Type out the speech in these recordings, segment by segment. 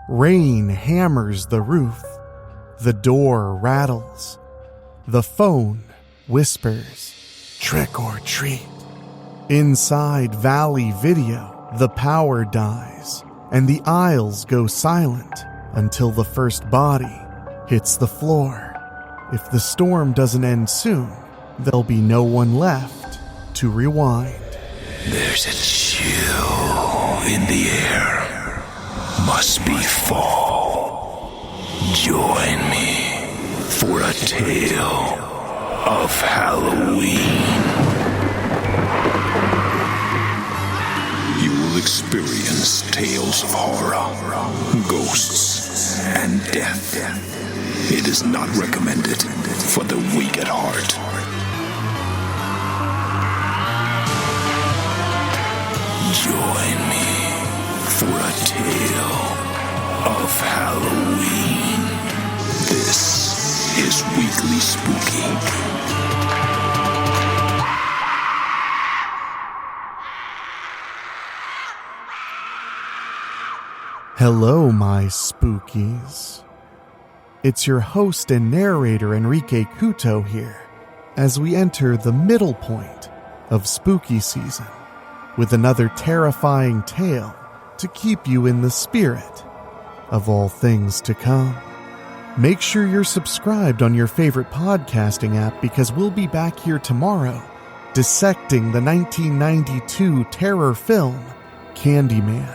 Rain hammers the roof. The door rattles. The phone whispers, "Trick or treat." Inside Valley Video, the power dies, and the aisles go silent until the first body hits the floor. If the storm doesn't end soon, there'll be no one left to rewind. There's a chill in the air. Must be fall. Join me for a tale of Halloween. You will experience tales of horror, ghosts, and death. It is not recommended for the weak at heart. Join me for a tale of Halloween. This is Weekly Spooky. Hello, my spookies. It's your host and narrator Enrique Couto here, as we enter the middle point of spooky season with another terrifying tale to keep you in the spirit of all things to come. Make sure you're subscribed on your favorite podcasting app, because we'll be back here tomorrow dissecting the 1992 terror film Candyman.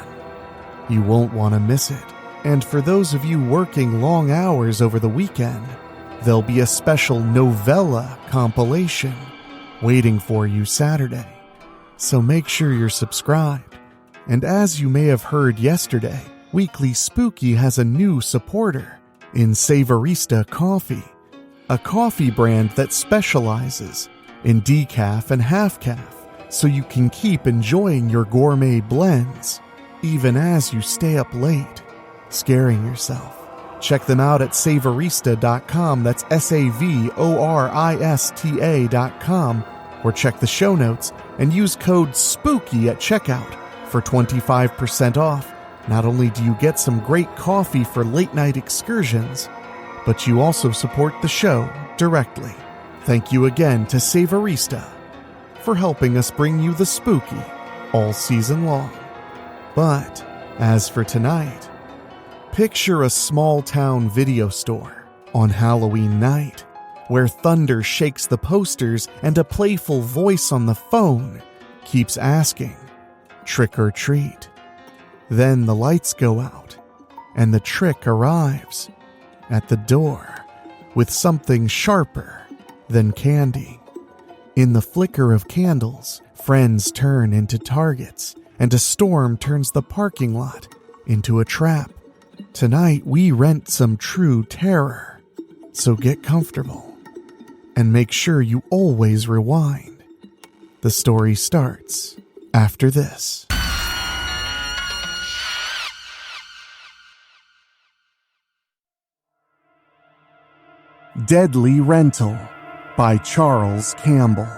You won't want to miss it. And for those of you working long hours over the weekend, there'll be a special novella compilation waiting for you Saturday. So make sure you're subscribed. And as you may have heard yesterday, Weekly Spooky has a new supporter in Savorista Coffee, a coffee brand that specializes in decaf and half-calf, so you can keep enjoying your gourmet blends even as you stay up late, scaring yourself. Check them out at savorista.com, that's SAVORISTA.com, or check the show notes and use code SPOOKY at checkout for 25% off. Not only do you get some great coffee for late night excursions, but you also support the show directly. Thank you again to Savorista for helping us bring you the spooky all season long. But as for tonight, picture a small-town video store on Halloween night, where thunder shakes the posters and a playful voice on the phone keeps asking, "Trick or treat." Then the lights go out, and the trick arrives at the door with something sharper than candy. In the flicker of candles, friends turn into targets, and a storm turns the parking lot into a trap. Tonight, we rent some true terror, so get comfortable and make sure you always rewind. The story starts after this. Deadly Rental by Charles Campbell.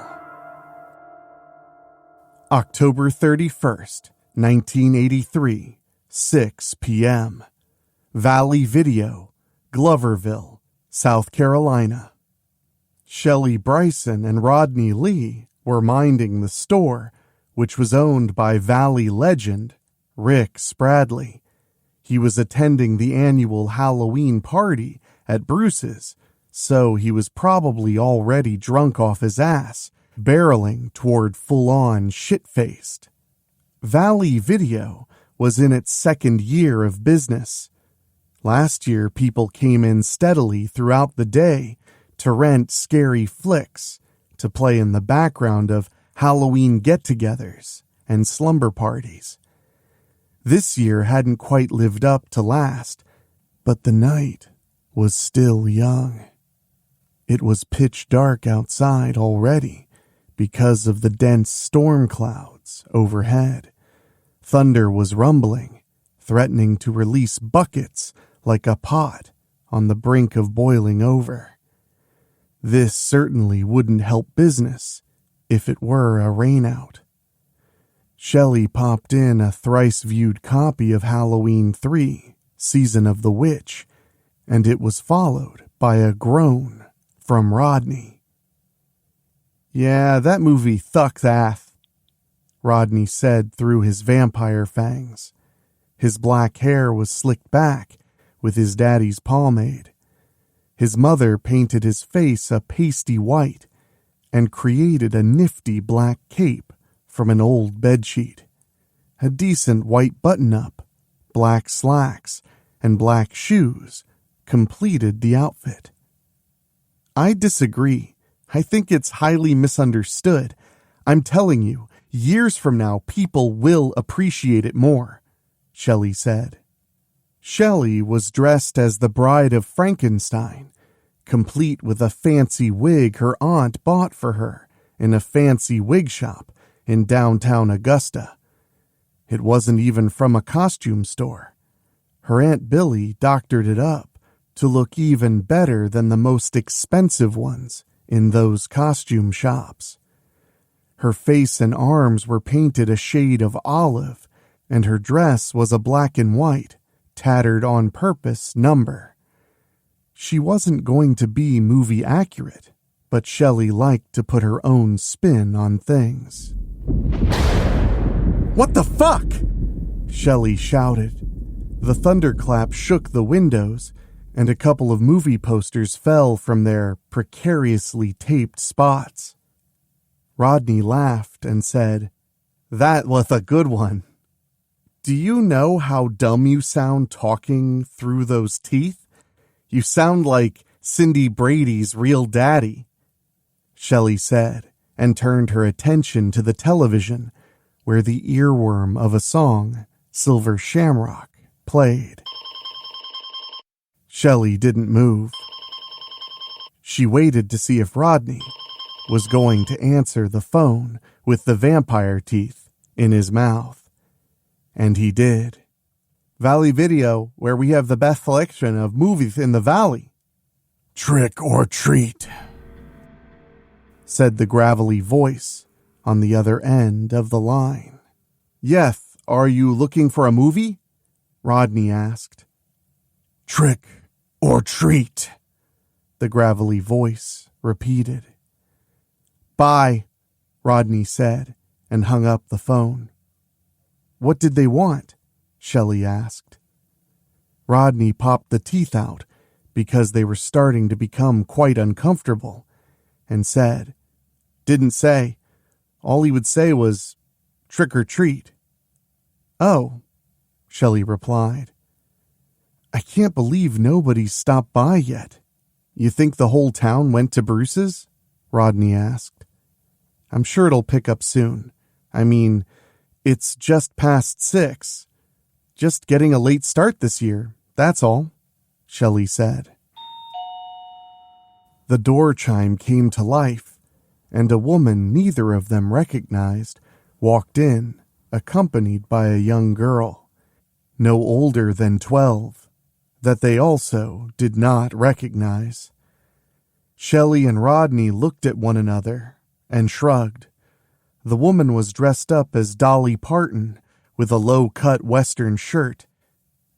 October 31st, 1983, 6 p.m. Valley Video, Gloverville, South Carolina. Shelley Bryson and Rodney Lee were minding the store, which was owned by Valley legend Rick Spradley. He was attending the annual Halloween party at Bruce's, so he was probably already drunk off his ass, barreling toward full-on shit-faced. Valley Video was in its second year of business. Last year, people came in steadily throughout the day to rent scary flicks to play in the background of Halloween get-togethers and slumber parties. This year hadn't quite lived up to last, but the night was still young. It was pitch dark outside already because of the dense storm clouds overhead. Thunder was rumbling, threatening to release buckets like a pot on the brink of boiling over. This certainly wouldn't help business if it were a rainout. Shelley popped in a thrice-viewed copy of Halloween 3, Season of the Witch, and it was followed by a groan from Rodney. "Yeah, that movie thuck that," Rodney said through his vampire fangs. His black hair was slicked back with his daddy's pomade. His mother painted his face a pasty white and created a nifty black cape from an old bedsheet. A decent white button-up, black slacks, and black shoes completed the outfit. "I disagree. I think it's highly misunderstood. I'm telling you, years from now, people will appreciate it more," Shelley said. Shelley was dressed as the bride of Frankenstein, complete with a fancy wig her aunt bought for her in a fancy wig shop in downtown Augusta. It wasn't even from a costume store. Her Aunt Billy doctored it up to look even better than the most expensive ones in those costume shops. Her face and arms were painted a shade of olive, and her dress was a black and white, tattered on purpose number. She wasn't going to be movie accurate, but Shelley liked to put her own spin on things. "What the fuck?" Shelley shouted. The thunderclap shook the windows, and a couple of movie posters fell from their precariously taped spots. Rodney laughed and said, "That was a good one. Do you know how dumb you sound talking through those teeth? You sound like Cindy Brady's real daddy," Shelley said, and turned her attention to the television, where the earworm of a song, Silver Shamrock, played. Shelley didn't move. She waited to see if Rodney was going to answer the phone with the vampire teeth in his mouth. And he did. "Valley Video, where we have the best selection of movies in the valley." "Trick or treat," said the gravelly voice on the other end of the line. "Yes, are you looking for a movie?" Rodney asked. "Trick or treat," the gravelly voice repeated. "Bye," Rodney said, and hung up the phone. "What did they want?" Shelley asked. Rodney popped the teeth out because they were starting to become quite uncomfortable, and said, "Didn't say. All he would say was, 'Trick or treat.'" "Oh," Shelley replied. "I can't believe nobody's stopped by yet. You think the whole town went to Bruce's?" Rodney asked. "I'm sure it'll pick up soon. I mean, it's just past 6. Just getting a late start this year, that's all," Shelley said. The door chime came to life, and a woman neither of them recognized walked in, accompanied by a young girl, no older than 12, that they also did not recognize. Shelley and Rodney looked at one another and shrugged. The woman was dressed up as Dolly Parton with a low-cut western shirt,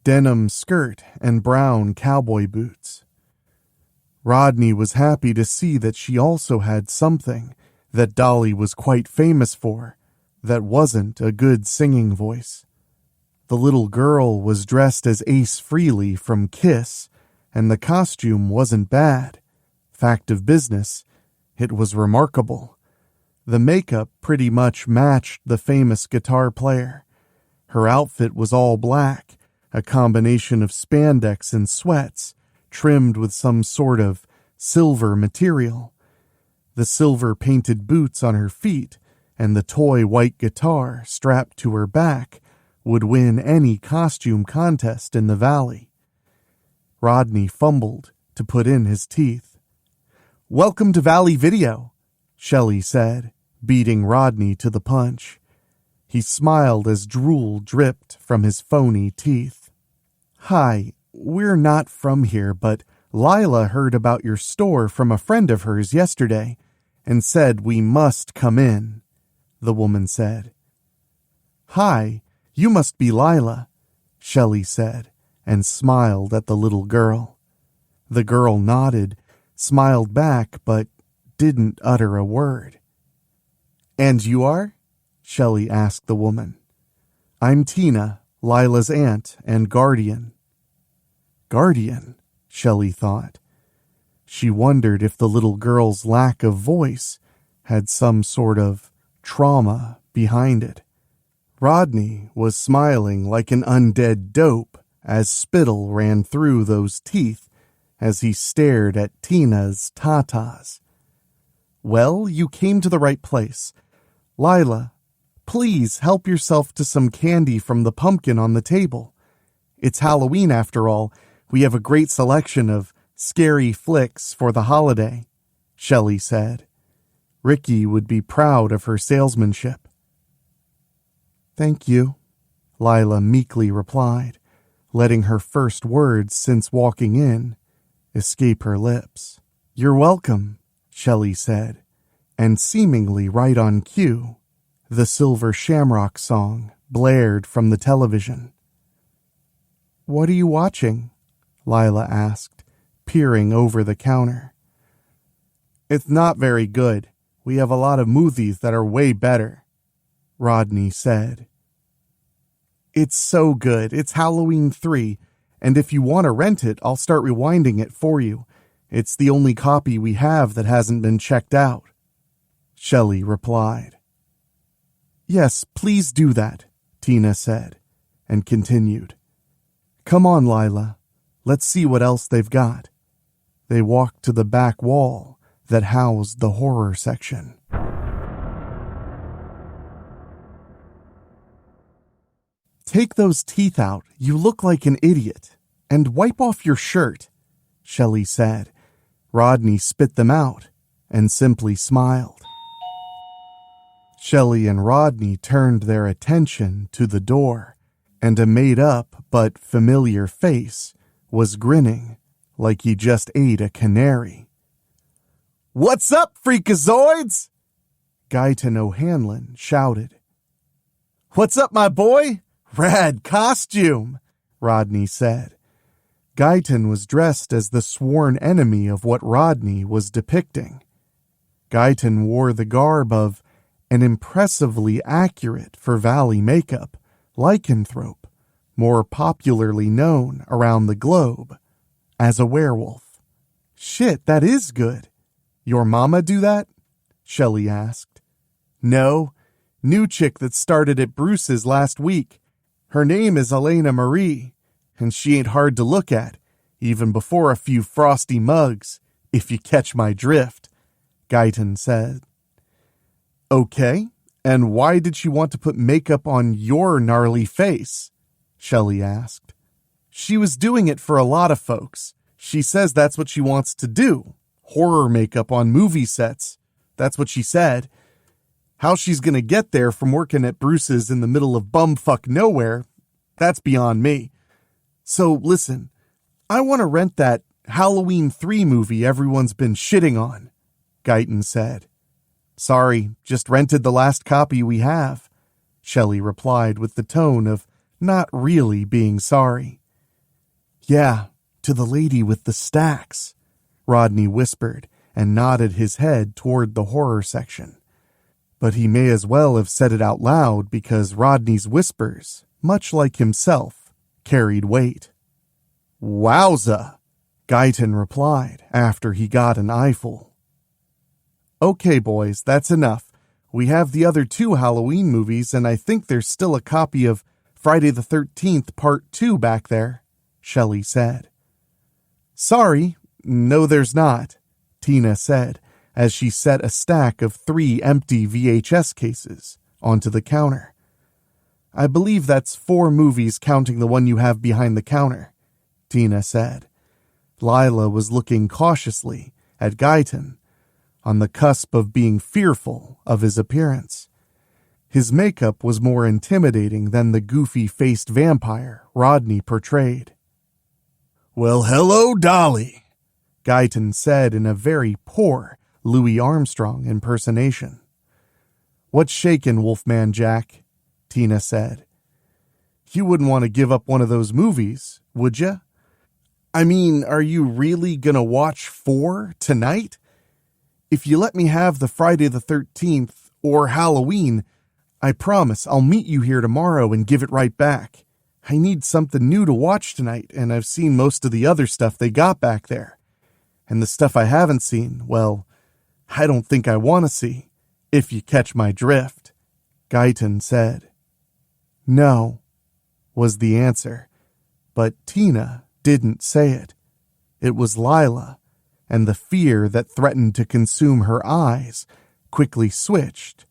denim skirt, and brown cowboy boots. Rodney was happy to see that she also had something that Dolly was quite famous for that wasn't a good singing voice. The little girl was dressed as Ace Frehley from Kiss, and the costume wasn't bad. Fact of business, it was remarkable. The makeup pretty much matched the famous guitar player. Her outfit was all black, a combination of spandex and sweats, trimmed with some sort of silver material. The silver-painted boots on her feet and the toy white guitar strapped to her back would win any costume contest in the valley. Rodney fumbled to put in his teeth. "Welcome to Valley Video," Shelley said, beating Rodney to the punch. He smiled as drool dripped from his phony teeth. "Hi, we're not from here, but Lila heard about your store from a friend of hers yesterday and said we must come in," the woman said. "Hi, you must be Lila," Shelley said, and smiled at the little girl. The girl nodded, smiled back, but didn't utter a word. "And you are?" Shelley asked the woman. "I'm Tina, Lila's aunt and guardian." Guardian, Shelley thought. She wondered if the little girl's lack of voice had some sort of trauma behind it. Rodney was smiling like an undead dope as spittle ran through those teeth as he stared at Tina's tatas. "Well, you came to the right place. Lila, please help yourself to some candy from the pumpkin on the table. It's Halloween after all. We have a great selection of scary flicks for the holiday," Shelley said. Ricky would be proud of her salesmanship. "Thank you," Lila meekly replied, letting her first words since walking in escape her lips. "You're welcome," Shelley said, and seemingly right on cue, the Silver Shamrock song blared from the television. "What are you watching?" Lila asked, peering over the counter. "It's not very good. We have a lot of movies that are way better," Rodney said. "It's so good. It's Halloween 3, and if you want to rent it, I'll start rewinding it for you. It's the only copy we have that hasn't been checked out," Shelley replied. "Yes, please do that," Tina said, and continued. "Come on, Lila. Let's see what else they've got." They walked to the back wall that housed the horror section. "Take those teeth out. You look like an idiot. And wipe off your shirt," Shelley said. Rodney spit them out and simply smiled. Shelley and Rodney turned their attention to the door, and a made-up but familiar face was grinning like he just ate a canary. "What's up, freakazoids?" Guyton O'Hanlon shouted. "What's up, my boy? Rad costume," Rodney said. Guyton was dressed as the sworn enemy of what Rodney was depicting. Guyton wore the garb of an impressively accurate for Valley makeup lycanthrope, more popularly known around the globe as a werewolf. "Shit, that is good. Your mama do that?" Shelley asked. "No, new chick that started at Bruce's last week. Her name is Elena Marie, and she ain't hard to look at, even before a few frosty mugs, if you catch my drift," Guyton said. "Okay, and why did she want to put makeup on your gnarly face?" Shelley asked. "She was doing it for a lot of folks. She says that's what she wants to do. Horror makeup on movie sets. That's what she said. How she's gonna get there from working at Bruce's in the middle of bumfuck nowhere, that's beyond me. So listen, I want to rent that Halloween 3 movie everyone's been shitting on," Guyton said. "Sorry, just rented the last copy we have," Shelley replied with the tone of not really being sorry. "Yeah, to the lady with the stacks," Rodney whispered and nodded his head toward the horror section. But he may as well have said it out loud because Rodney's whispers, much like himself, carried weight. "Wowza," Guyton replied after he got an eyeful. "Okay, boys, that's enough. We have the other 2 Halloween movies, and I think there's still a copy of Friday the 13th Part 2 back there," Shelley said. "Sorry, no there's not," Tina said as she set a stack of 3 empty VHS cases onto the counter. "I believe that's 4 movies counting the one you have behind the counter," Tina said. Lila was looking cautiously at Guyton, on the cusp of being fearful of his appearance. His makeup was more intimidating than the goofy-faced vampire Rodney portrayed. "Well, hello, Dolly," Guyton said in a very poor Louis Armstrong impersonation. "What's shakin', Wolfman Jack?" Tina said. "You wouldn't want to give up one of those movies, would ya? I mean, are you really gonna watch 4 tonight? If you let me have the Friday the 13th or Halloween, I promise I'll meet you here tomorrow and give it right back. I need something new to watch tonight, and I've seen most of the other stuff they got back there. And the stuff I haven't seen, well, I don't think I want to see, if you catch my drift, Guyton said. No, was the answer, but Tina didn't say it. It was Lila, and the fear that threatened to consume her eyes quickly switched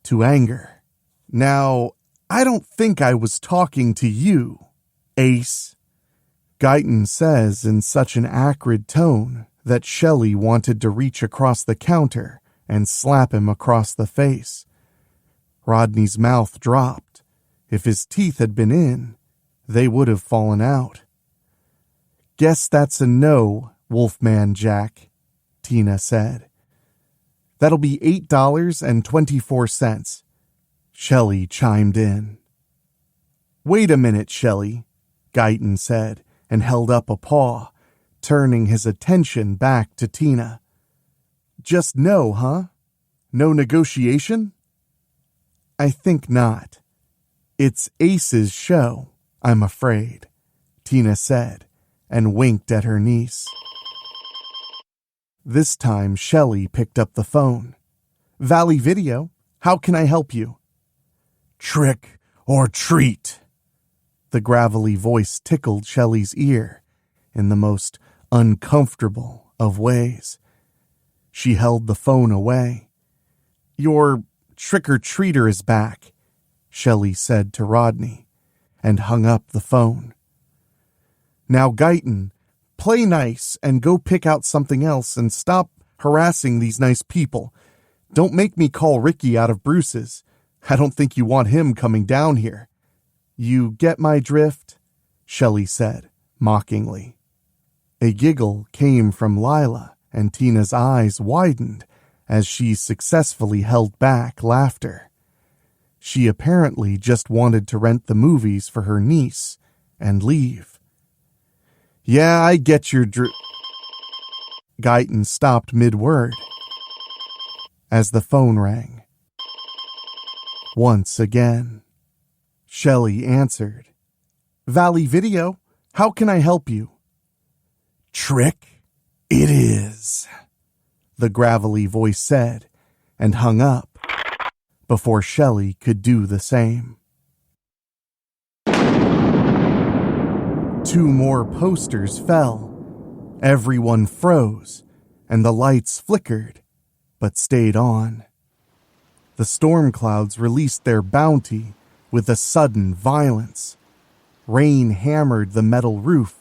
to anger. Now, I don't think I was talking to you, Ace, Guyton says in such an acrid tone that Shelley wanted to reach across the counter and slap him across the face. Rodney's mouth dropped. If his teeth had been in, they would have fallen out. Guess that's a no, Wolfman Jack, Tina said. That'll be $8.24. Shelley chimed in. Wait a minute, Shelley, Guyton said, and held up a paw, turning his attention back to Tina. Just no, huh? No negotiation? I think not. It's Ace's show, I'm afraid, Tina said, and winked at her niece. This time Shelley picked up the phone. Valley Video, how can I help you? Trick or treat, the gravelly voice tickled Shelley's ear in the most uncomfortable of ways. She held the phone away. Your trick-or-treater is back, Shelley said to Rodney, and hung up the phone. Now, Guyton, play nice and go pick out something else and stop harassing these nice people. Don't make me call Ricky out of Bruce's. I don't think you want him coming down here. You get my drift? Shelley said, mockingly. A giggle came from Lila, and Tina's eyes widened as she successfully held back laughter. She apparently just wanted to rent the movies for her niece and leave. Yeah, I get your Guyton stopped mid-word as the phone rang. Once again, Shelley answered. Valley Video, how can I help you? Trick it is, the gravelly voice said, and hung up before Shelley could do the same. 2 more posters fell. Everyone froze, and the lights flickered, but stayed on. The storm clouds released their bounty with a sudden violence. Rain hammered the metal roof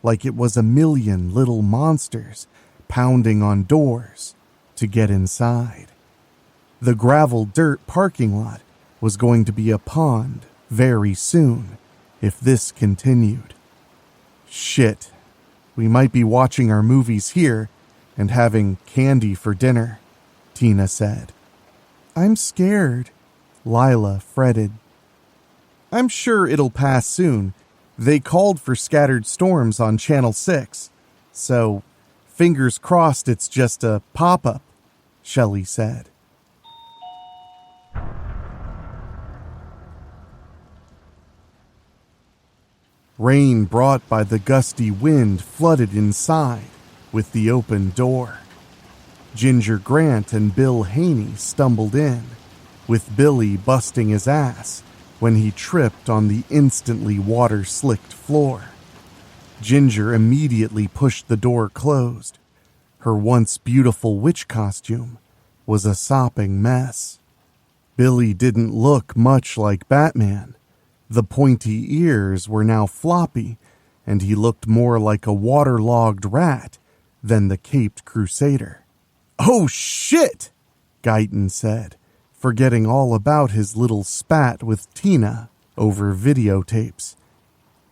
like it was a million little monsters pounding on doors to get inside. The gravel dirt parking lot was going to be a pond very soon if this continued. Shit, we might be watching our movies here and having candy for dinner, Tina said. I'm scared, Lila fretted. I'm sure it'll pass soon. They called for scattered storms on Channel 6, so fingers crossed it's just a pop-up, Shelley said. Rain brought by the gusty wind flooded inside with the open door. Ginger Grant and Bill Haney stumbled in, with Billy busting his ass when he tripped on the instantly water-slicked floor. Ginger immediately pushed the door closed. Her once beautiful witch costume was a sopping mess. Billy didn't look much like Batman. The pointy ears were now floppy, and he looked more like a waterlogged rat than the caped crusader. Oh, shit, Guyton said, forgetting all about his little spat with Tina over videotapes.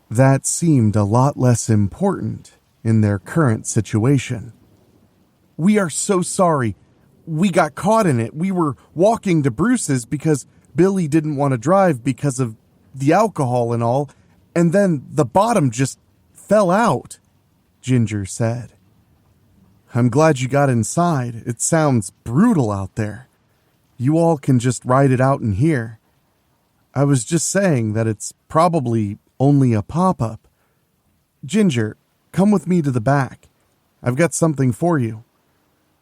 That seemed a lot less important in their current situation. We are so sorry. We got caught in it. We were walking to Bruce's because Billy didn't want to drive because of the alcohol and all, and then the bottom just fell out," Ginger said. "I'm glad you got inside. It sounds brutal out there. You all can just ride it out in here. I was just saying that it's probably only a pop-up. Ginger, come with me to the back. I've got something for you.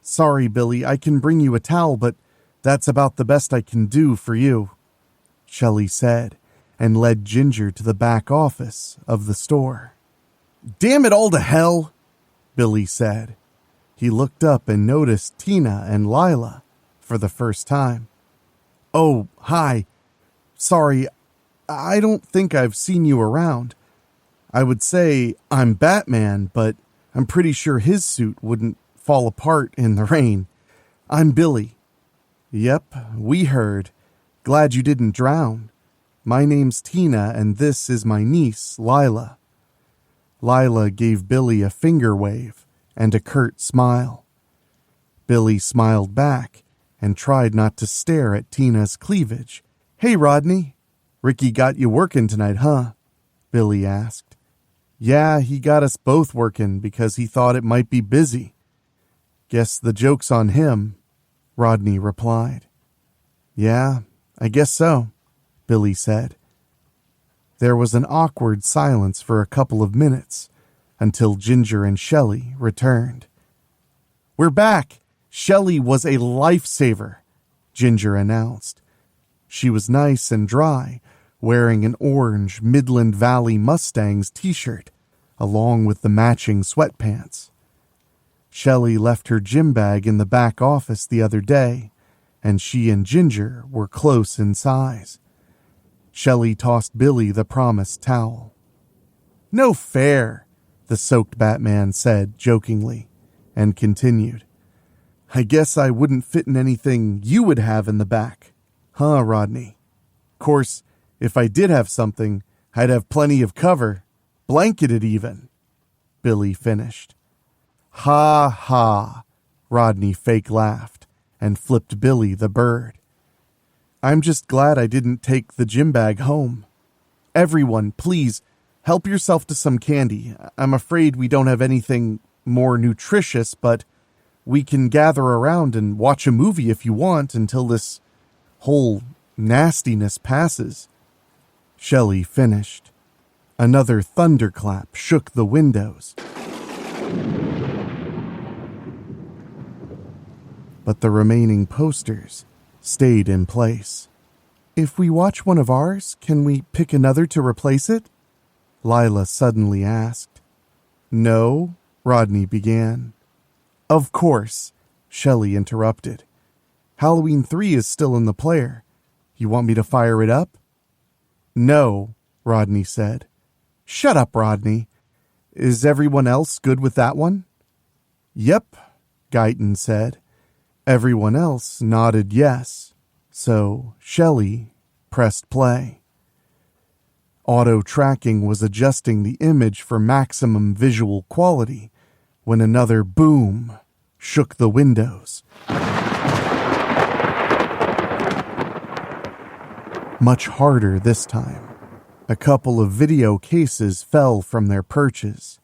Sorry, Billy, I can bring you a towel, but that's about the best I can do for you," Shelley said, and led Ginger to the back office of the store. "Damn it all to hell," Billy said. He looked up and noticed Tina and Lila for the first time. "Oh, hi. Sorry, I don't think I've seen you around. I would say I'm Batman, but I'm pretty sure his suit wouldn't fall apart in the rain. I'm Billy." "Yep, we heard. Glad you didn't drown. My name's Tina, and this is my niece, Lila." Lila gave Billy a finger wave and a curt smile. Billy smiled back and tried not to stare at Tina's cleavage. "Hey, Rodney, Ricky got you working tonight, huh?" Billy asked. "Yeah, he got us both working because he thought it might be busy." "Guess the joke's on him," Rodney replied. "Yeah, I guess so," Billy said. There was an awkward silence for a couple of minutes until Ginger and Shelley returned. "We're back. Shelley was a lifesaver," Ginger announced. She was nice and dry, wearing an orange Midland Valley Mustangs t-shirt, along with the matching sweatpants. Shelley left her gym bag in the back office the other day, and she and Ginger were close in size. Shelley tossed Billy the promised towel. "No fair," the soaked Batman said jokingly, and continued. "I guess I wouldn't fit in anything you would have in the back. Huh, Rodney? Course, if I did have something, I'd have plenty of cover. Blanketed even," Billy finished. "Ha ha," Rodney fake laughed and flipped Billy the bird. "I'm just glad I didn't take the gym bag home. Everyone, please, help yourself to some candy. I'm afraid we don't have anything more nutritious, but we can gather around and watch a movie if you want until this whole nastiness passes." Shelley finished. Another thunderclap shook the windows. But the remaining posters stayed in place. "If we watch one of ours, can we pick another to replace it?" Lila suddenly asked. "No," Rodney began. "Of course," Shelley interrupted. "Halloween 3 is still in the player. You want me to fire it up?" "No," Rodney said. "Shut up, Rodney. Is everyone else good with that one?" "Yep," Guyton said. Everyone else nodded yes, so Shelley pressed play. Auto-tracking was adjusting the image for maximum visual quality when another boom shook the windows. Much harder this time. A couple of video cases fell from their perches.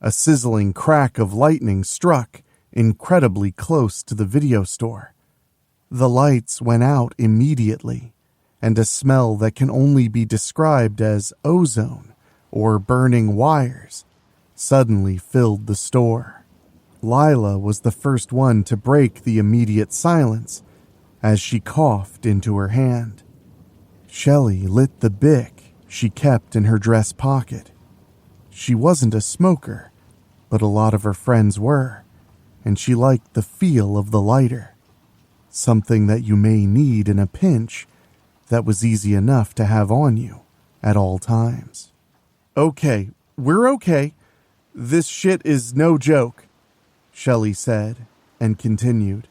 A sizzling crack of lightning struck incredibly close to the video store. The lights went out immediately, and a smell that can only be described as ozone or burning wires suddenly filled the store. Lila was the first one to break the immediate silence as she coughed into her hand. Shelley lit the Bic she kept in her dress pocket. She wasn't a smoker, but a lot of her friends were, and she liked the feel of the lighter. Something that you may need in a pinch that was easy enough to have on you at all times. "Okay, we're okay. This shit is no joke," Shelley said, and continued.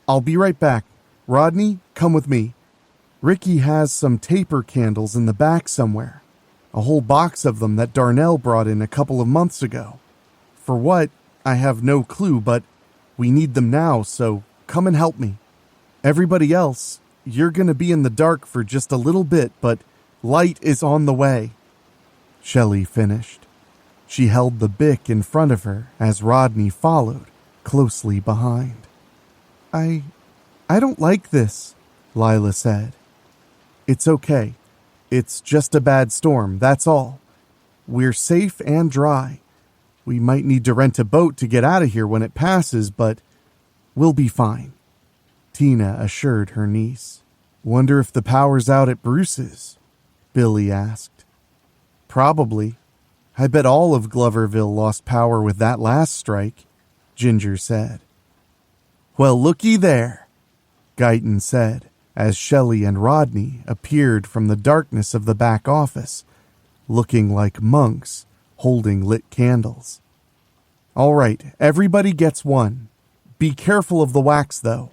"I'll be right back. Rodney, come with me. Ricky has some taper candles in the back somewhere. A whole box of them that Darnell brought in a couple of months ago. For what, I have no clue, but we need them now, so come and help me. Everybody else, you're gonna be in the dark for just a little bit, but light is on the way." Shelley finished. She held the bic in front of her as Rodney followed, closely behind. I don't like this, Lila said. It's okay. It's just a bad storm, that's all. We're safe and dry. We might need to rent a boat to get out of here when it passes, but we'll be fine, Tina assured her niece. Wonder if the power's out at Bruce's, Billy asked. Probably. I bet all of Gloverville lost power with that last strike, Ginger said. Well, looky there, Guyton said, as Shelley and Rodney appeared from the darkness of the back office, looking like monks holding lit candles. All right, everybody gets one. Be careful of the wax, though,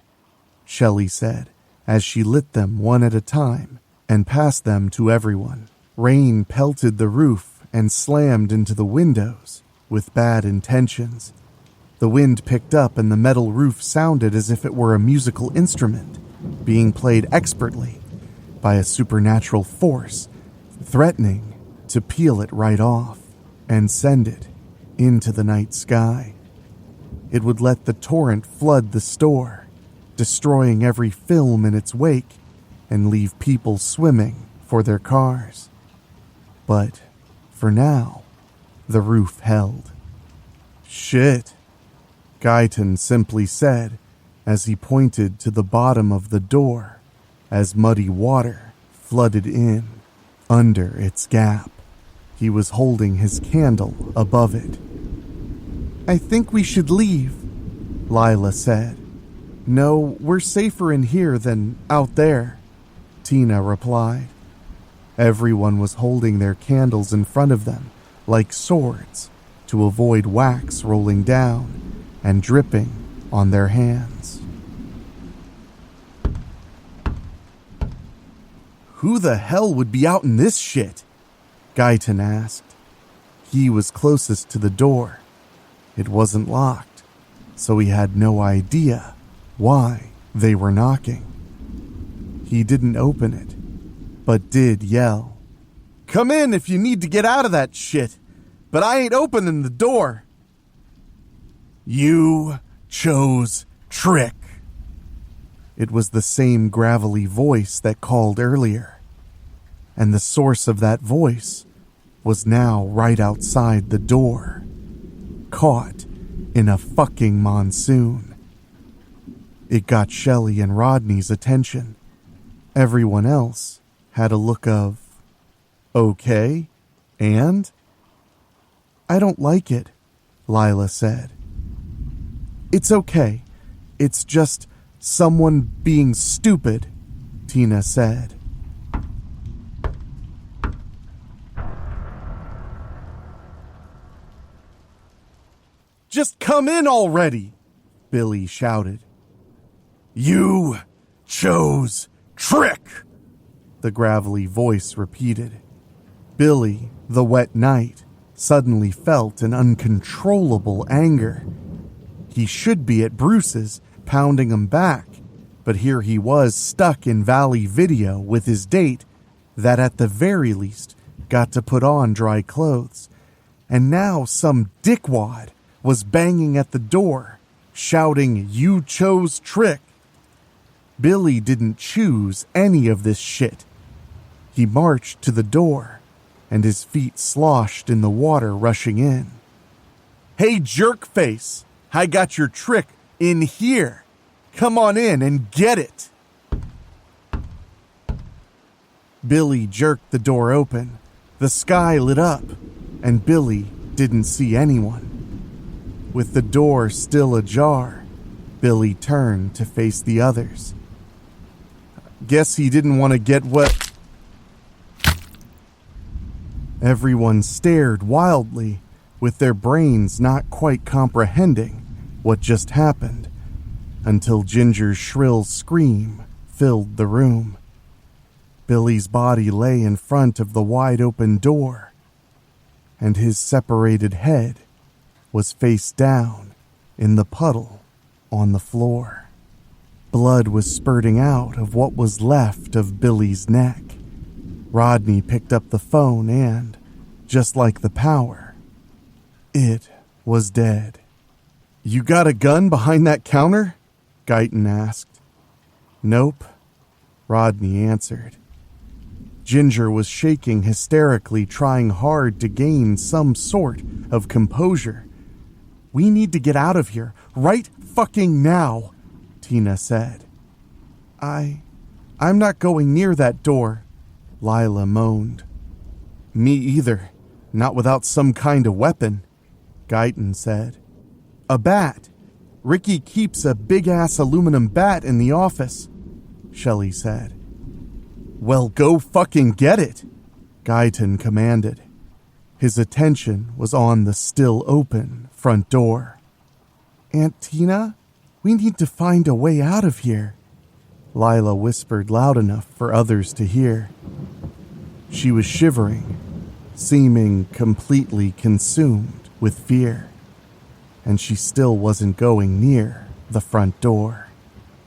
Shelley said, as she lit them one at a time and passed them to everyone. Rain pelted the roof and slammed into the windows with bad intentions. The wind picked up and the metal roof sounded as if it were a musical instrument being played expertly by a supernatural force, threatening to peel it right off and send it into the night sky. It would let the torrent flood the store, destroying every film in its wake and leave people swimming for their cars. But for now, the roof held. Shit, Guyton simply said as he pointed to the bottom of the door as muddy water flooded in under its gap. He was holding his candle above it. I think we should leave, Lila said. No, we're safer in here than out there, Tina replied. Everyone was holding their candles in front of them like swords to avoid wax rolling down and dripping on their hands. Who the hell would be out in this shit? Guyton asked. He was closest to the door. It wasn't locked, so he had no idea why they were knocking. He didn't open it, but did yell, "Come in if you need to get out of that shit, but I ain't opening the door." You chose Trick. It was the same gravelly voice that called earlier, and the source of that voice was now right outside the door, caught in a fucking monsoon. It got Shelley and Rodney's attention. Everyone else had a look of, okay, and? I don't like it, Lila said. It's okay. It's just someone being stupid, Tina said. Just come in already, Billy shouted. You chose Trick, the gravelly voice repeated. Billy, the wet knight, suddenly felt an uncontrollable anger. He should be at Bruce's, pounding him back, but here he was stuck in Valley Video with his date that at the very least got to put on dry clothes. And now some dickwad was banging at the door, shouting, "You chose Trick." Billy didn't choose any of this shit. He marched to the door, and his feet sloshed in the water rushing in. Hey, jerkface, I got your Trick in here. Come on in and get it. Billy jerked the door open. The sky lit up, and Billy didn't see anyone. With the door still ajar, Billy turned to face the others. Guess he didn't want to get wet. Everyone stared wildly, with their brains not quite comprehending what just happened, until Ginger's shrill scream filled the room. Billy's body lay in front of the wide-open door, and his separated head was face down in the puddle on the floor. Blood was spurting out of what was left of Billy's neck. Rodney picked up the phone and, just like the power, It was dead. "You got a gun behind that counter?" Guyton asked. "Nope," Rodney answered. Ginger was shaking hysterically, trying hard to gain some sort of composure. "We need to get out of here, right fucking now," Tina said. I'm not going near that door," Lila moaned. "Me either, not without some kind of weapon," Guyton said. "A bat. Ricky keeps a big-ass aluminum bat in the office," Shelley said. "Well, go fucking get it," Guyton commanded. His attention was on the still open front door. "Aunt Tina, we need to find a way out of here," Lila whispered loud enough for others to hear. She was shivering, seeming completely consumed with fear, and she still wasn't going near the front door.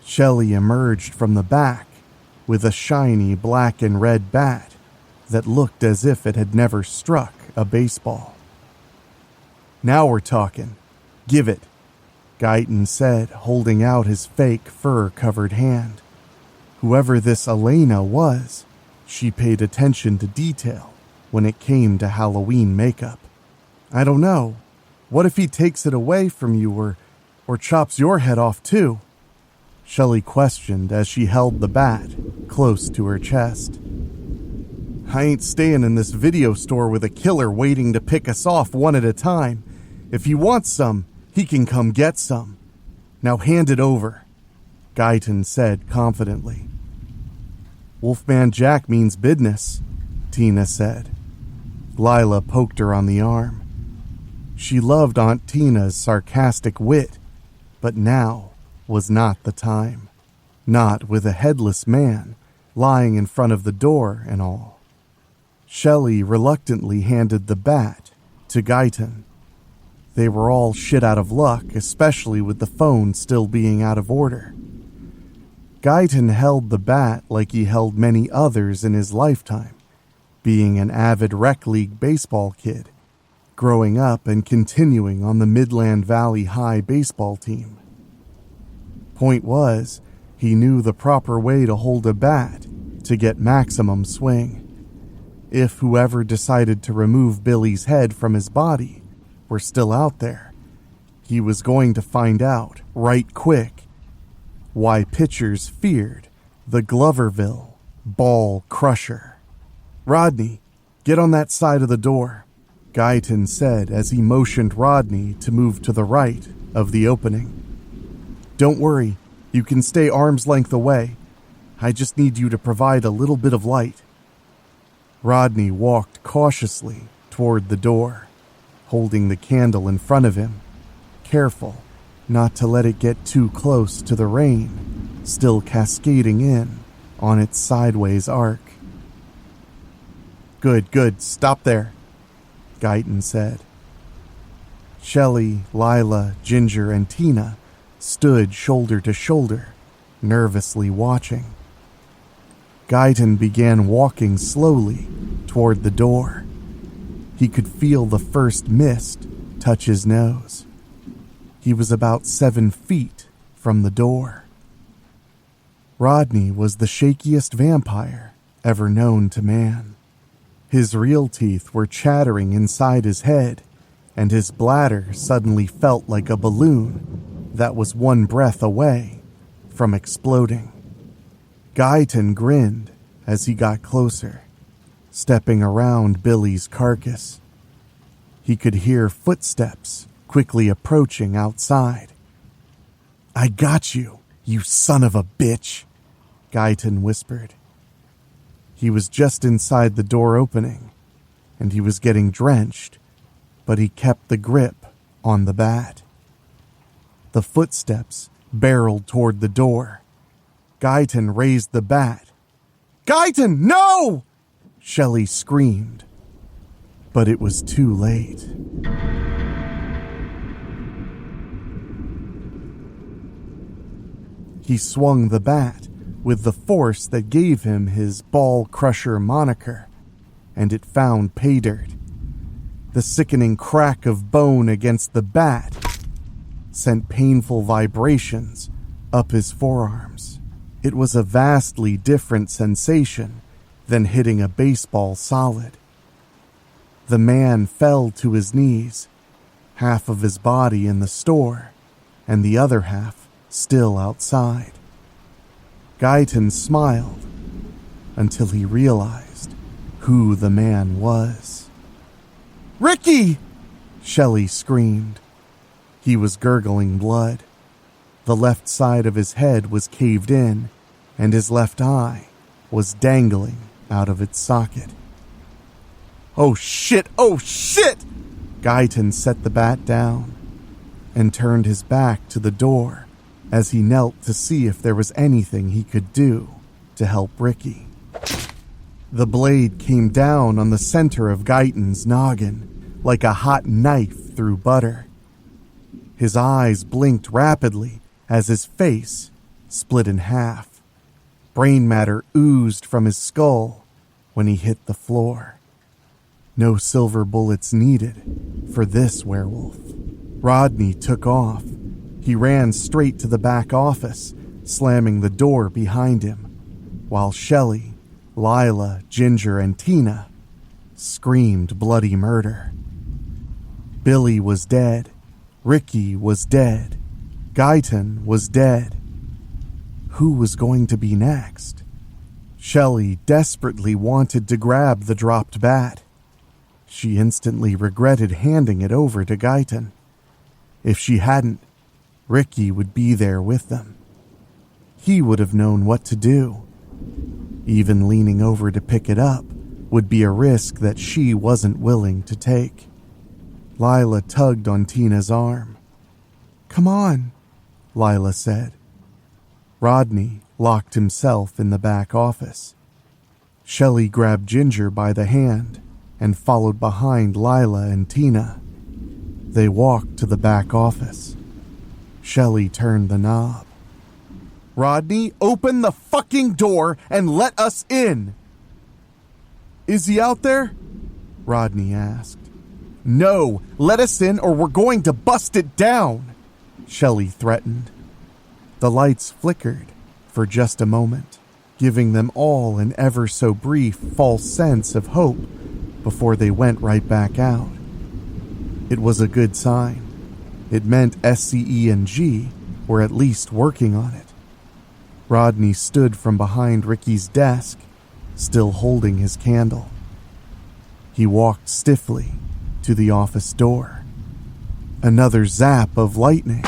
Shelley emerged from the back with a shiny black and red bat that looked as if it had never struck a baseball. "Now we're talking. Give it," Guyton said, holding out his fake fur-covered hand. Whoever this Elena was, she paid attention to detail when it came to Halloween makeup. "I don't know. What if he takes it away from you or chops your head off too?" Shelley questioned as she held the bat close to her chest. "I ain't staying in this video store with a killer waiting to pick us off one at a time. If he wants some, he can come get some. Now hand it over," Guyton said confidently. "Wolfman Jack means business," Tina said. Lila poked her on the arm. She loved Aunt Tina's sarcastic wit, but now was not the time. Not with a headless man lying in front of the door and all. Shelley reluctantly handed the bat to Guyton. They were all shit out of luck, especially with the phone still being out of order. Guyton held the bat like he held many others in his lifetime, being an avid rec league baseball kid, growing up and continuing on the Midland Valley High baseball team. Point was, he knew the proper way to hold a bat to get maximum swing. If whoever decided to remove Billy's head from his body were still out there, he was going to find out right quick why pitchers feared the Gloverville Ball Crusher. "Rodney, get on that side of the door," Guyton said as he motioned Rodney to move to the right of the opening. "Don't worry, you can stay arm's length away. I just need you to provide a little bit of light." Rodney walked cautiously toward the door, holding the candle in front of him, careful not to let it get too close to the rain, still cascading in on its sideways arc. Good, stop there," Guyton said. Shelley, Lila, Ginger, and Tina stood shoulder to shoulder, nervously watching. Guyton began walking slowly toward the door. He could feel the first mist touch his nose. He was about 7 feet from the door. Rodney was the shakiest vampire ever known to man. His real teeth were chattering inside his head, and his bladder suddenly felt like a balloon that was one breath away from exploding. Guyton grinned as he got closer, stepping around Billy's carcass. He could hear footsteps quickly approaching outside. "I got you, you son of a bitch," Guyton whispered. He was just inside the door opening, and he was getting drenched, but he kept the grip on the bat. The footsteps barreled toward the door. Guyton raised the bat. "Guyton, no!" Shelley screamed. But it was too late. He swung the bat with the force that gave him his Ball Crusher moniker, and it found pay dirt. The sickening crack of bone against the bat sent painful vibrations up his forearms. It was a vastly different sensation than hitting a baseball solid. The man fell to his knees, half of his body in the store, and the other half still outside. Guyton smiled until he realized who the man was. "Ricky!" Shelley screamed. He was gurgling blood. The left side of his head was caved in, and his left eye was dangling out of its socket. "Oh shit! Oh shit!" Guyton set the bat down and turned his back to the door as he knelt to see if there was anything he could do to help Ricky. The blade came down on the center of Guyton's noggin like a hot knife through butter. His eyes blinked rapidly as his face split in half. Brain matter oozed from his skull when he hit the floor. No silver bullets needed for this werewolf. Rodney took off. He ran straight to the back office, slamming the door behind him, while Shelley, Lila, Ginger, and Tina screamed bloody murder. Billy was dead. Ricky was dead. Guyton was dead. Who was going to be next? Shelley desperately wanted to grab the dropped bat. She instantly regretted handing it over to Guyton. If she hadn't, Ricky would be there with them. He would have known what to do. Even leaning over to pick it up would be a risk that she wasn't willing to take. Lila tugged on Tina's arm. "Come on," Lila said. Rodney locked himself in the back office. Shelley grabbed Ginger by the hand and followed behind Lila and Tina. They walked to the back office. Shelley turned the knob. "Rodney, open the fucking door and let us in!" "Is he out there?" Rodney asked. "No, let us in or we're going to bust it down," Shelley threatened. The lights flickered for just a moment, giving them all an ever so brief false sense of hope before they went right back out. It was a good sign. It meant SCE and G were at least working on it. Rodney stood from behind Ricky's desk, still holding his candle. He walked stiffly to the office door. Another zap of lightning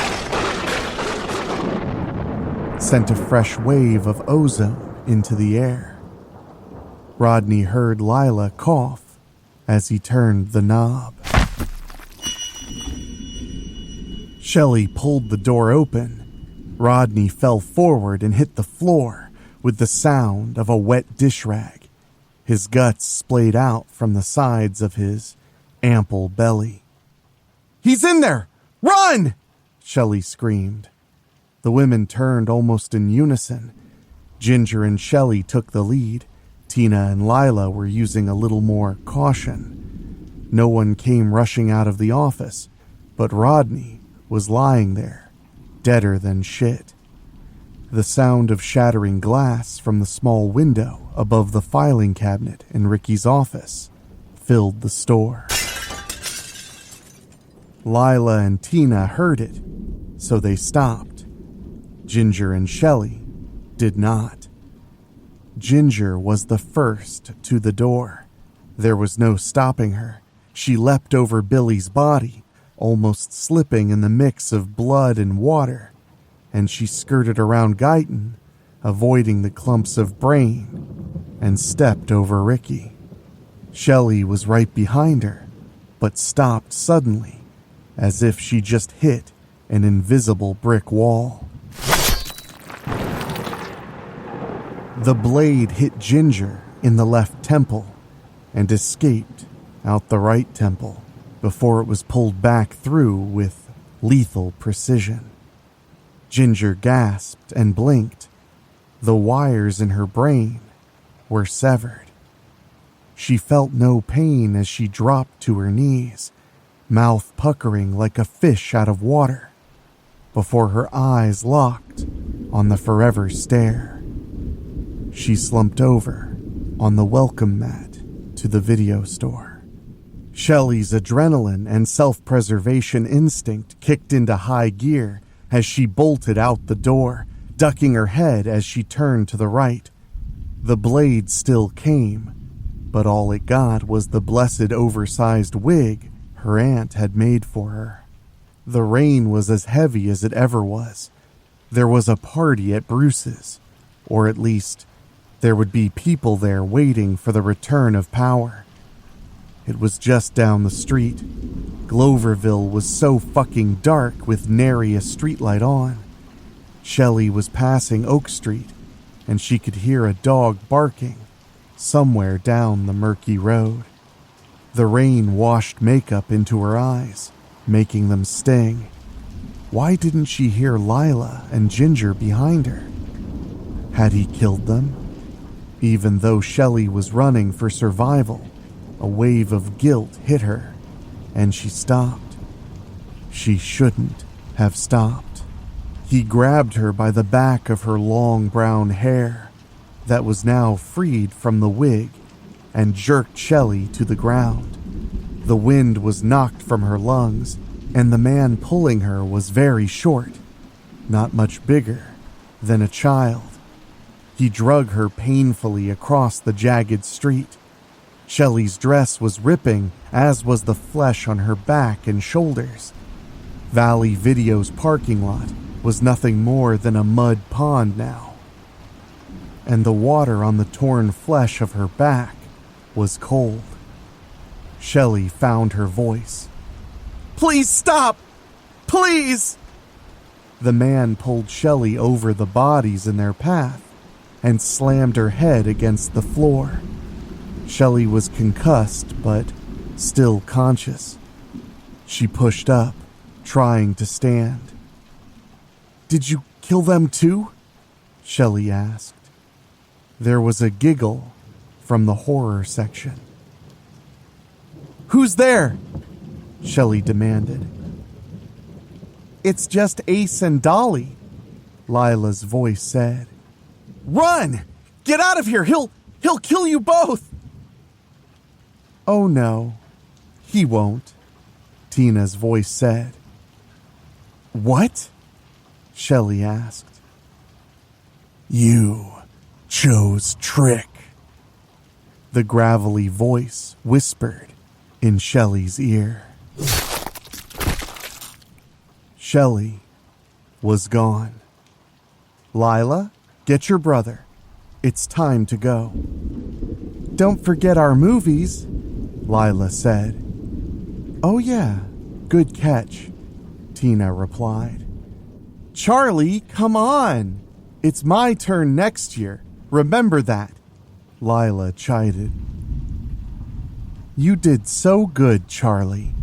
sent a fresh wave of ozone into the air. Rodney heard Lila cough as he turned the knob. Shelley pulled the door open. Rodney fell forward and hit the floor with the sound of a wet dish rag. His guts splayed out from the sides of his ample belly. "He's in there! Run!" Shelley screamed. The women turned almost in unison. Ginger and Shelley took the lead. Tina and Lila were using a little more caution. No one came rushing out of the office, but Rodney was lying there, deader than shit. The sound of shattering glass from the small window above the filing cabinet in Ricky's office filled the store. Lila and Tina heard it, so they stopped. Ginger and Shelley did not. Ginger was the first to the door. There was no stopping her. She leapt over Billy's body, almost slipping in the mix of blood and water, and she skirted around Guyton, avoiding the clumps of brain, and stepped over Ricky. Shelley was right behind her, but stopped suddenly, as if she just hit an invisible brick wall. The blade hit Ginger in the left temple and escaped out the right temple before it was pulled back through with lethal precision. Ginger gasped and blinked. The wires in her brain were severed. She felt no pain as she dropped to her knees, mouth puckering like a fish out of water, before her eyes locked on the forever stare. She slumped over on the welcome mat to the video store. Shelley's adrenaline and self-preservation instinct kicked into high gear as she bolted out the door, ducking her head as she turned to the right. The blade still came, but all it got was the blessed oversized wig her aunt had made for her. The rain was as heavy as it ever was. There was a party at Bruce's, or at least there would be people there waiting for the return of power. It was just down the street. Gloverville was so fucking dark with nary a streetlight on. Shelley was passing Oak Street, and she could hear a dog barking somewhere down the murky road. The rain washed makeup into her eyes, making them sting. Why didn't she hear Lila and Ginger behind her? Had he killed them? Even though Shelley was running for survival, a wave of guilt hit her, and she stopped. She shouldn't have stopped. He grabbed her by the back of her long brown hair that was now freed from the wig and jerked Shelley to the ground. The wind was knocked from her lungs, and the man pulling her was very short, not much bigger than a child. He drug her painfully across the jagged street. Shelley's dress was ripping, as was the flesh on her back and shoulders. Valley Video's parking lot was nothing more than a mud pond now, and the water on the torn flesh of her back was cold. Shelley found her voice. "Please stop! Please!" The man pulled Shelley over the bodies in their path and slammed her head against the floor. Shelley was concussed, but still conscious. She pushed up, trying to stand. "Did you kill them too?" Shelley asked. There was a giggle from the horror section. "Who's there?" Shelley demanded. "It's just Ace and Dolly," Lila's voice said. "Run! Get out of here! He'll kill you both!" "Oh no, he won't," Tina's voice said. "What?" Shelley asked. "You chose Trick," the gravelly voice whispered in Shelley's ear. Shelley was gone. "Lila, get your brother. It's time to go." "Don't forget our movies," Lila said. "Oh yeah, good catch," Tina replied. "Charlie, come on. It's my turn next year. Remember that," Lila chided. "You did so good, Charlie,"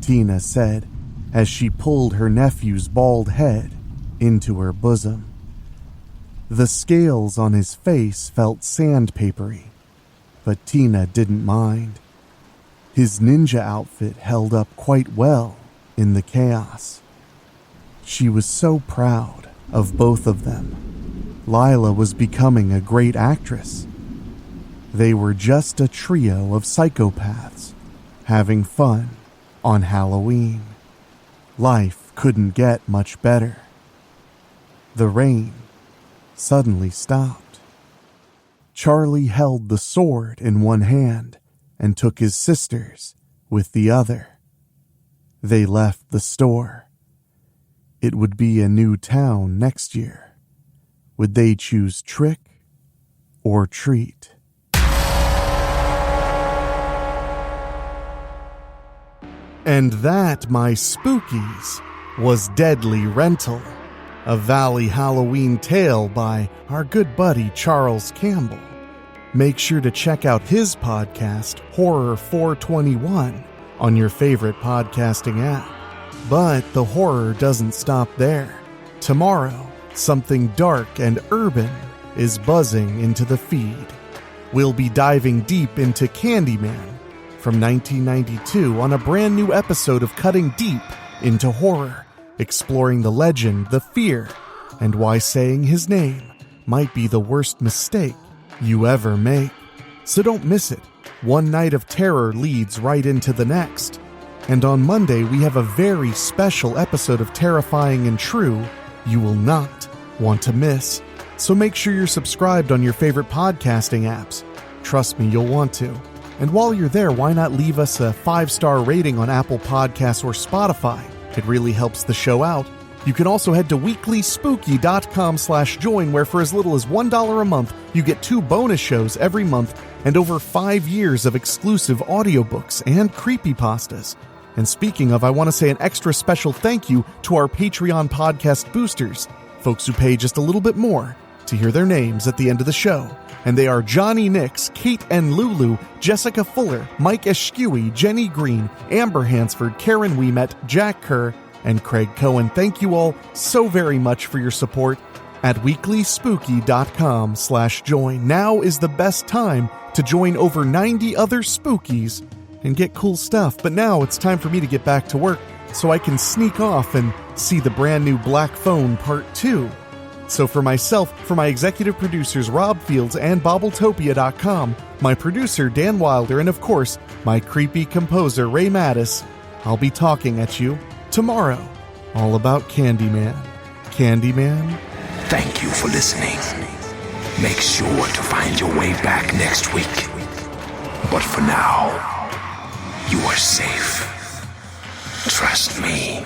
Tina said as she pulled her nephew's bald head into her bosom. The scales on his face felt sandpapery, but Tina didn't mind. His ninja outfit held up quite well in the chaos. She was so proud of both of them. Lila was becoming a great actress. They were just a trio of psychopaths having fun on Halloween. Life couldn't get much better. The rain suddenly stopped. Charlie held the sword in one hand and took his sister's with the other. They left the store. It would be a new town next year. Would they choose Trick or Treat? And that, my spookies, was Deadly Rental, a Valley Halloween tale by our good buddy Charles Campbell. Make sure to check out his podcast, Horror 421, on your favorite podcasting app. But the horror doesn't stop there. Tomorrow, something dark and urban is buzzing into the feed. we'll be diving deep into Candyman from 1992 on a brand new episode of Cutting Deep into Horror, exploring the legend, the fear, and why saying his name might be the worst mistake you ever make. So don't miss it. One night of terror leads right into the next. And on Monday, we have a very special episode of Terrifying and True you will not want to miss. So make sure you're subscribed on your favorite podcasting apps. Trust me, you'll want to. And while you're there, why not leave us a 5-star rating on Apple Podcasts or Spotify? It really helps the show out. You can also head to weeklyspooky.com/join, where for as little as $1 a month, you get 2 bonus shows every month and over 5 years of exclusive audiobooks and creepypastas. And speaking of, I want to say an extra special thank you to our Patreon podcast boosters, folks who pay just a little bit more to hear their names at the end of the show. And they are Johnny Nix, Kate and Lulu, Jessica Fuller, Mike Eschewey, Jenny Green, Amber Hansford, Karen Weemet, Jack Kerr, and Craig Cohen. Thank you all so very much for your support at weeklyspooky.com/join. Now is the best time to join over 90 other spookies and get cool stuff. But now it's time for me to get back to work so I can sneak off and see the brand new Black Phone Part 2. So for myself, for my executive producers Rob Fields and Bobbletopia.com, my producer Dan Wilder, and of course, my creepy composer Ray Mattis, I'll be talking at you tomorrow, all about Candyman. Candyman? Thank you for listening. Make sure to find your way back next week. But for now, you are safe. Trust me.